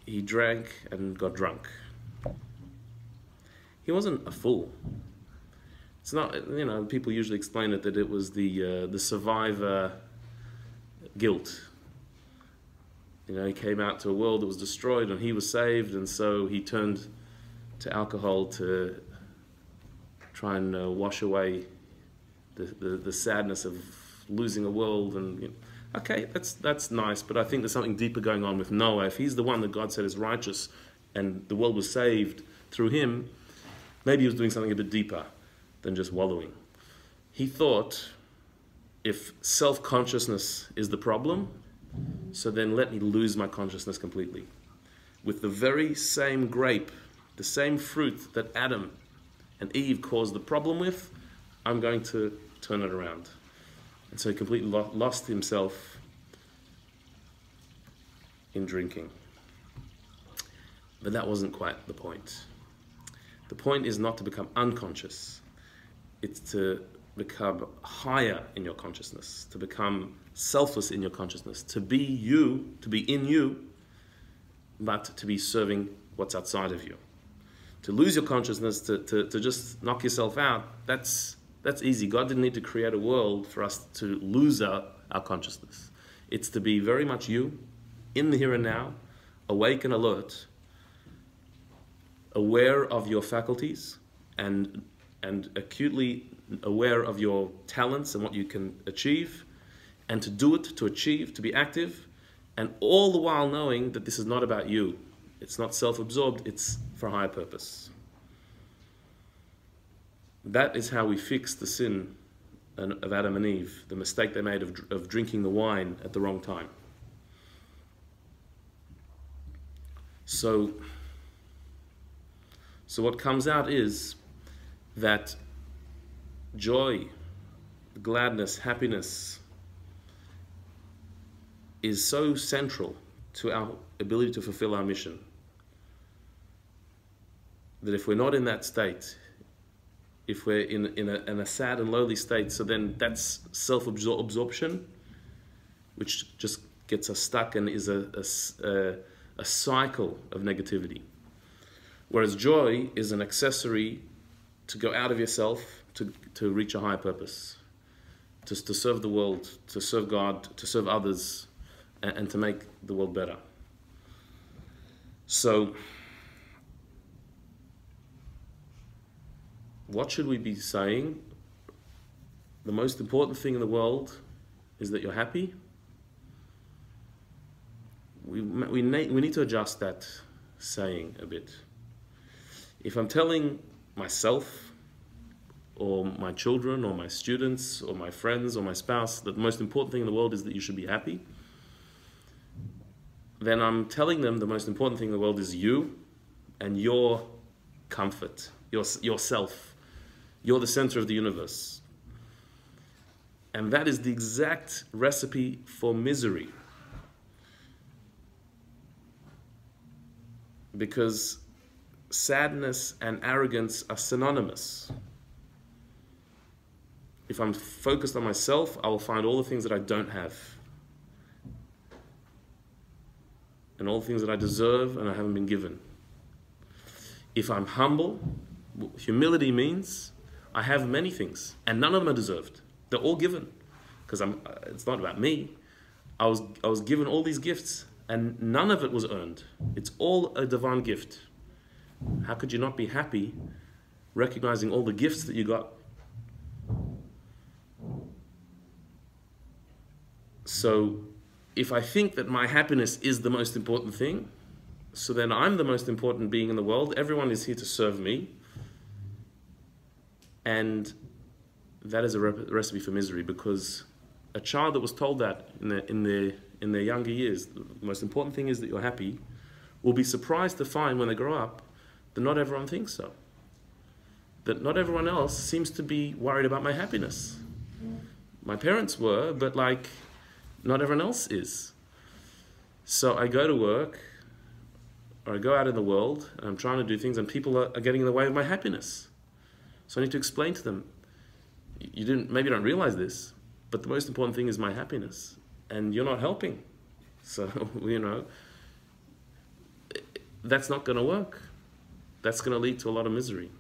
he drank and got drunk. He wasn't a fool. It's not, people usually explain it that it was the survivor guilt. He came out to a world that was destroyed and he was saved, and so he turned to alcohol to try and wash away the sadness of losing a world. And okay, that's nice, but I think there's something deeper going on with Noah. If he's the one that God said is righteous and the world was saved through him, maybe he was doing something a bit deeper than just wallowing. He thought, if self-consciousness is the problem, so then let me lose my consciousness completely. With the very same grape, the same fruit that Adam and Eve caused the problem with, I'm going to turn it around. And so he completely lost himself in drinking. But that wasn't quite the point. The point is not to become unconscious. It's to become higher in your consciousness, to become selfless in your consciousness, to be you, to be in you, but to be serving what's outside of you. To lose your consciousness, to just knock yourself out, that's easy. God didn't need to create a world for us to lose our consciousness. It's to be very much you, in the here and now, awake and alert, aware of your faculties, and acutely aware of your talents and what you can achieve, and to do it, to achieve, to be active, and all the while knowing that this is not about you. It's not self-absorbed, it's for a higher purpose. That is how we fix the sin of Adam and Eve, the mistake they made of drinking the wine at the wrong time. So what comes out is that joy, gladness, happiness is so central to our ability to fulfill our mission that if we're not in that state, if we're in a sad and lowly state, so then that's self-absorption, which just gets us stuck and is a cycle of negativity. Whereas joy is an accessory to go out of yourself to reach a higher purpose, to serve the world, to serve God, to serve others, and to make the world better. So, what should we be saying? The most important thing in the world is that you're happy. We need to adjust that saying a bit. If I'm telling myself or my children or my students or my friends or my spouse that the most important thing in the world is that you should be happy, then I'm telling them the most important thing in the world is you and your comfort, yourself. You're the center of the universe. And that is the exact recipe for misery. Because sadness and arrogance are synonymous. If I'm focused on myself, I will find all the things that I don't have. And all the things that I deserve and I haven't been given. If I'm humble, humility means I have many things and none of them are deserved. They're all given. Because it's not about me. I was given all these gifts and none of it was earned. It's all a divine gift. How could you not be happy recognizing all the gifts that you got So if I think that my happiness is the most important thing, so then I'm the most important being in the world. Everyone is here to serve me. And that is a recipe for misery, because a child that was told that in their younger years, the most important thing is that you're happy, will be surprised to find when they grow up that not everyone thinks so. That not everyone else seems to be worried about my happiness. My parents were, but like, not everyone else is. So I go to work, or I go out in the world, and I'm trying to do things, and people are getting in the way of my happiness. So I need to explain to them, maybe you don't realize this, but the most important thing is my happiness, and you're not helping. So, that's not going to work. That's going to lead to a lot of misery.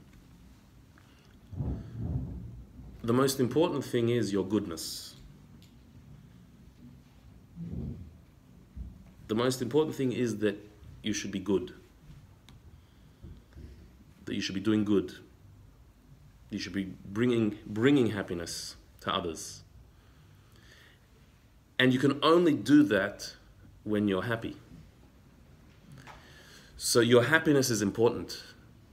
The most important thing is your goodness. The most important thing is that you should be good. That you should be doing good. You should be bringing happiness to others. And you can only do that when you're happy. So your happiness is important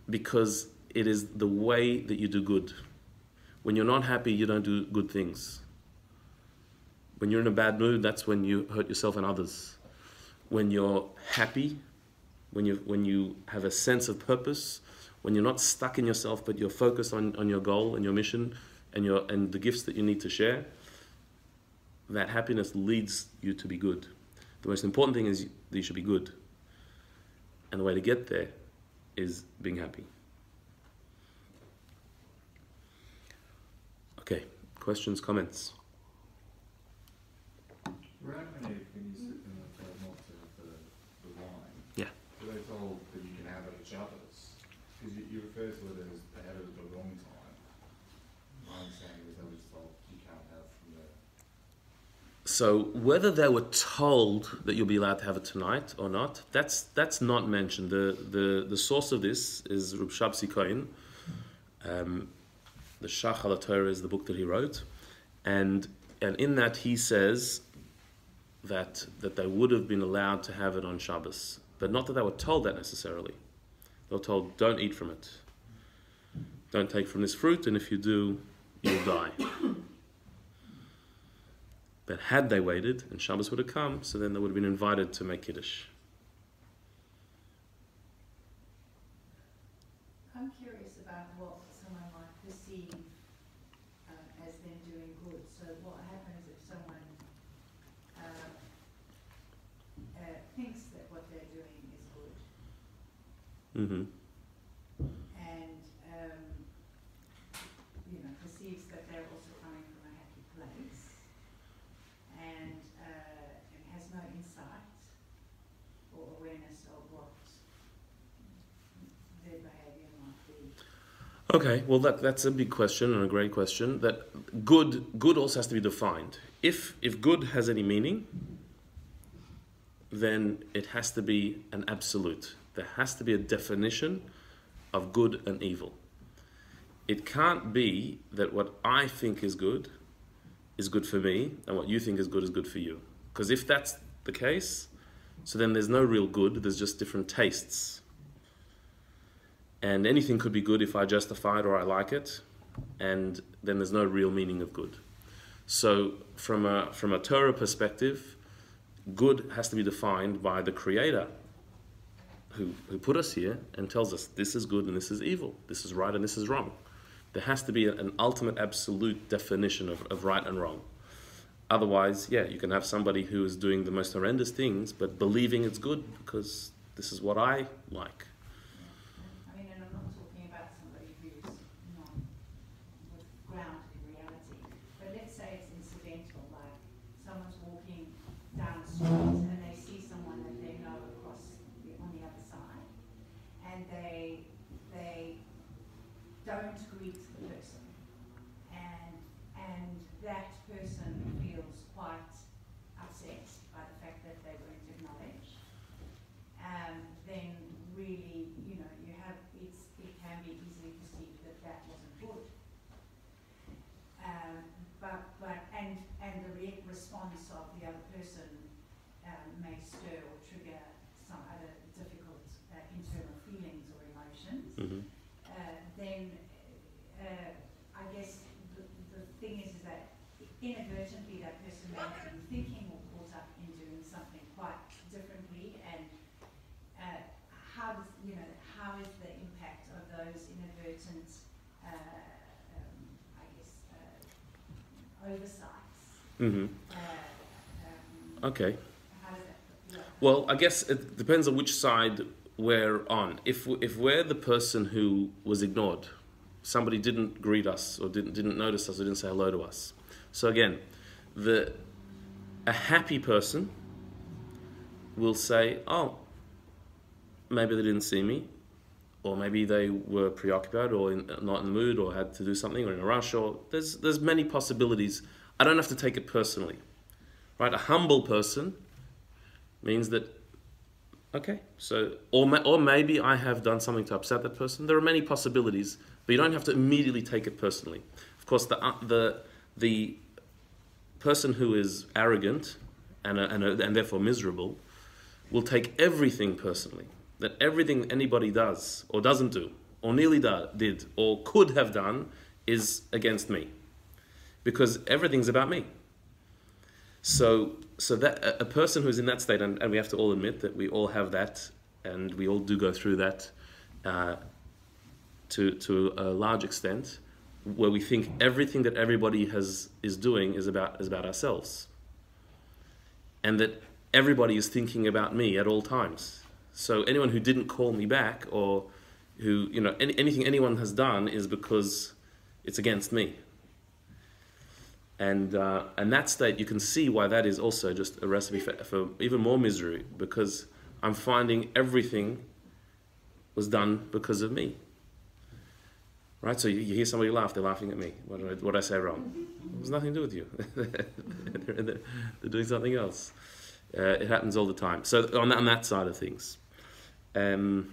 because it is the way that you do good. When you're not happy, you don't do good things. When you're in a bad mood, that's when you hurt yourself and others. When you're happy, when you have a sense of purpose, when you're not stuck in yourself, but you're focused on your goal and your mission and the gifts that you need to share, that happiness leads you to be good. The most important thing is that you should be good. And the way to get there is being happy. Okay, questions, comments? Around when you sit in the not to have the wine, Yeah. were they told that you can have it at Shabbos? Because you refer to it as they had it at the wrong time. My understanding was they were just told you can't have from there. So whether they were told that you'll be allowed to have it tonight or not, that's not mentioned. The source of this is Reb Shabsi Cohen. The Shach al Torah is the book that he wrote, and in that he says that they would have been allowed to have it on Shabbos, but not that they were told that necessarily. They were told, don't eat from it, don't take from this fruit, and if you do, you'll die. But had they waited, and Shabbos would have come, so then they would have been invited to make Kiddush. I'm curious about what someone might perceive as them doing good. So what happens if someone thinks that what they're doing is good, Mm-hmm. and perceives that they're also coming from a happy place, and has no insight or awareness of what their behaviour might be. Okay, well that's a big question and a great question. That good also has to be defined. If good has any meaning, then it has to be an absolute. There has to be a definition of good and evil. It can't be that what I think is good for me, and what you think is good for you. Because if that's the case, so then there's no real good, there's just different tastes. And anything could be good if I justify it or I like it, and then there's no real meaning of good. So from a Torah perspective, good has to be defined by the Creator who put us here and tells us this is good and this is evil, this is right and this is wrong. There has to be an ultimate absolute definition of right and wrong. Otherwise, yeah, you can have somebody who is doing the most horrendous things but believing it's good because this is what I like. I mean, and I'm not talking about somebody who's not grounded in reality, but let's say it's incidental, like someone's walking down the street and they see someone that they know on the other side, and they don't greet the person, and that person feels quite upset by the fact that they weren't acknowledged, then really response of the other person may stir or trigger some other difficult internal feelings or emotions, then I guess the thing is that inadvertently that person may have been thinking or caught up in doing something quite differently, and how is the impact of those inadvertent oversights? Okay. How does that work? Well, I guess it depends on which side we're on. If we're the person who was ignored, somebody didn't greet us or didn't notice us or didn't say hello to us. So again, a happy person will say, oh, maybe they didn't see me, or maybe they were preoccupied or not in the mood or had to do something or in a rush, or there's many possibilities. I don't have to take it personally, right? A humble person means that, okay, so, or maybe I have done something to upset that person. There are many possibilities, but you don't have to immediately take it personally. Of course, the person who is arrogant and therefore miserable will take everything personally. That everything anybody does or doesn't do or nearly did or could have done is against me, because everything's about me. So that a person who's in that state, and we have to all admit that we all have that, and we all do go through that to a large extent, where we think everything that everybody is doing is about ourselves, and that everybody is thinking about me at all times. So anyone who didn't call me back, or who, anything anyone has done is because it's against me. And that state, you can see why that is also just a recipe for even more misery, because I'm finding everything was done because of me. Right? So you hear somebody laugh, they're laughing at me. What did I say wrong? It has nothing to do with you. They're doing something else. It happens all the time. So on that side of things. And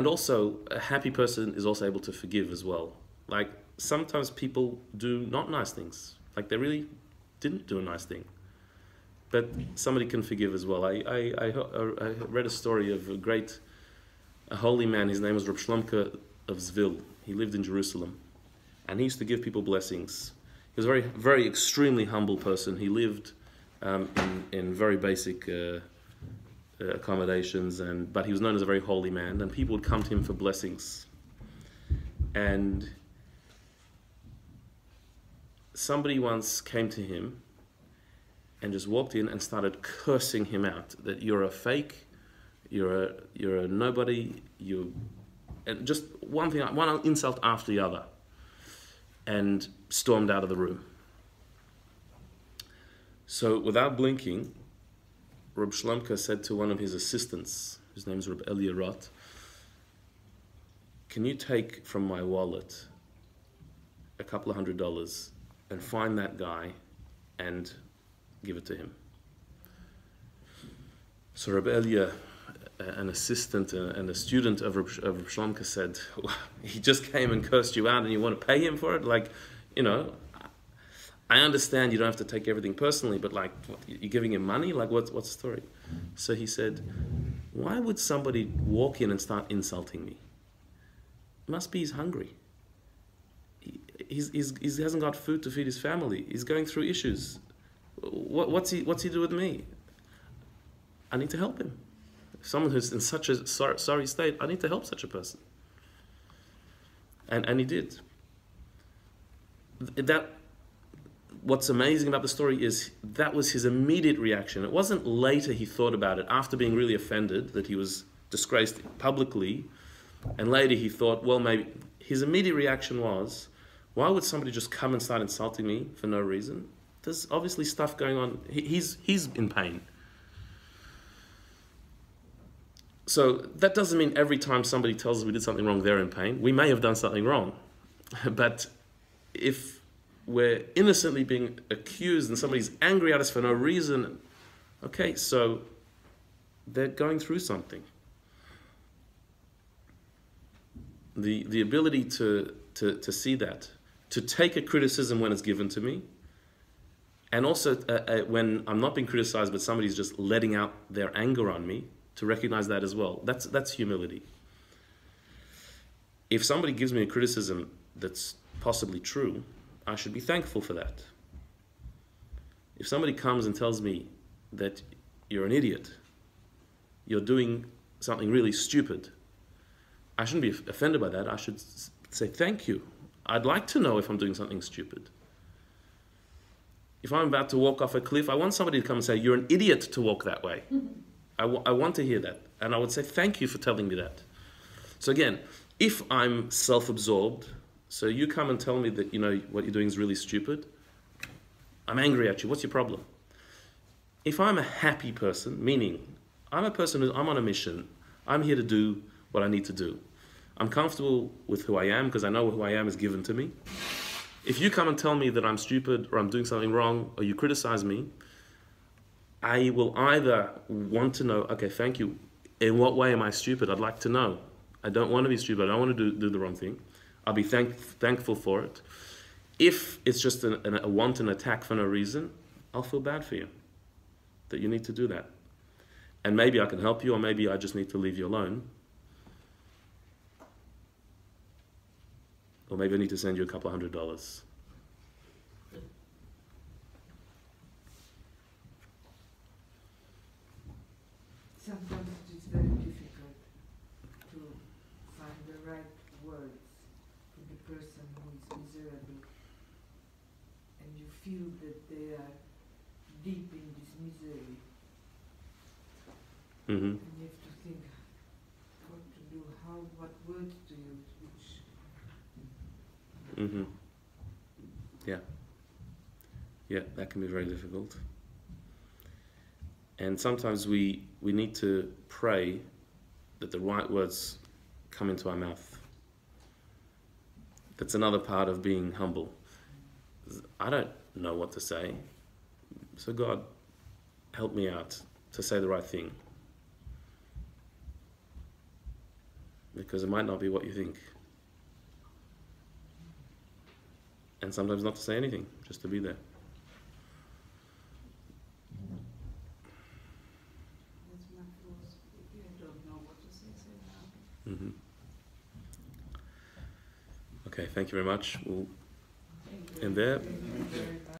also, a happy person is also able to forgive as well. Like, sometimes people do not nice things. Like, they really didn't do a nice thing. But somebody can forgive as well. I read a story of a holy man. His name was Reb Shlomo of Zvil. He lived in Jerusalem. And he used to give people blessings. He was a very, very extremely humble person. He lived in very basic accommodations, but he was known as a very holy man, and people would come to him for blessings. And somebody once came to him and just walked in and started cursing him out, that you're a fake, you're a nobody, and just one insult after the other, and stormed out of the room. So without blinking, Reb Shlomo said to one of his assistants, whose name is Reb Elia Roth, can you take from my wallet a couple of $100 and find that guy and give it to him? So Reb Elia, an assistant and a student of Reb Shlomo, said, he just came and cursed you out and you want to pay him for it? Like, I understand you don't have to take everything personally, but like, what, you're giving him money? Like, what's the story? So he said, why would somebody walk in and start insulting me? It must be he's hungry. He hasn't got food to feed his family. He's going through issues. What's he do with me? I need to help him. Someone who's in such a sorry state, I need to help such a person. And he did. What's amazing about the story is that was his immediate reaction. It wasn't later he thought about it, after being really offended that he was disgraced publicly, and later he thought, well, maybe. His immediate reaction was, why would somebody just come and start insulting me for no reason? There's obviously stuff going on. He's in pain. So that doesn't mean every time somebody tells us we did something wrong, they're in pain. We may have done something wrong. But if we're innocently being accused and somebody's angry at us for no reason, okay, so they're going through something. The ability to see that to take a criticism when it's given to me, and also when I'm not being criticized but somebody's just letting out their anger on me, to recognize that as well. That's humility. If somebody gives me a criticism that's possibly true, I should be thankful for that. If somebody comes and tells me that you're an idiot, you're doing something really stupid, I shouldn't be offended by that. I should say thank you. I'd like to know if I'm doing something stupid. If I'm about to walk off a cliff, I want somebody to come and say, you're an idiot to walk that way. I want to hear that. And I would say, thank you for telling me that. So again, if I'm self-absorbed, so you come and tell me that, you know, what you're doing is really stupid, I'm angry at you. What's your problem? If I'm a happy person, meaning I'm a person I'm on a mission, I'm here to do what I need to do. I'm comfortable with who I am because I know who I am is given to me. If you come and tell me that I'm stupid or I'm doing something wrong or you criticize me, I will either want to know, okay, thank you. In what way am I stupid? I'd like to know. I don't want to be stupid. I don't want to do the wrong thing. I'll be thankful for it. If it's just a wanton attack for no reason, I'll feel bad for you that you need to do that. And maybe I can help you, or maybe I just need to leave you alone. Or maybe I need to send you a couple $100. Sometimes it is very difficult to find the right words for the person who is miserable, and you feel that they are deep in this misery, and you have to think what to do, what words to use, which. Yeah, that can be very difficult. And sometimes we need to pray that the right words come into our mouth. That's another part of being humble. I don't know what to say, so God, help me out to say the right thing. Because it might not be what you think. And sometimes not to say anything, just to be there. That's my philosophy. I don't know what to say now. Okay, thank you very much. We'll end there.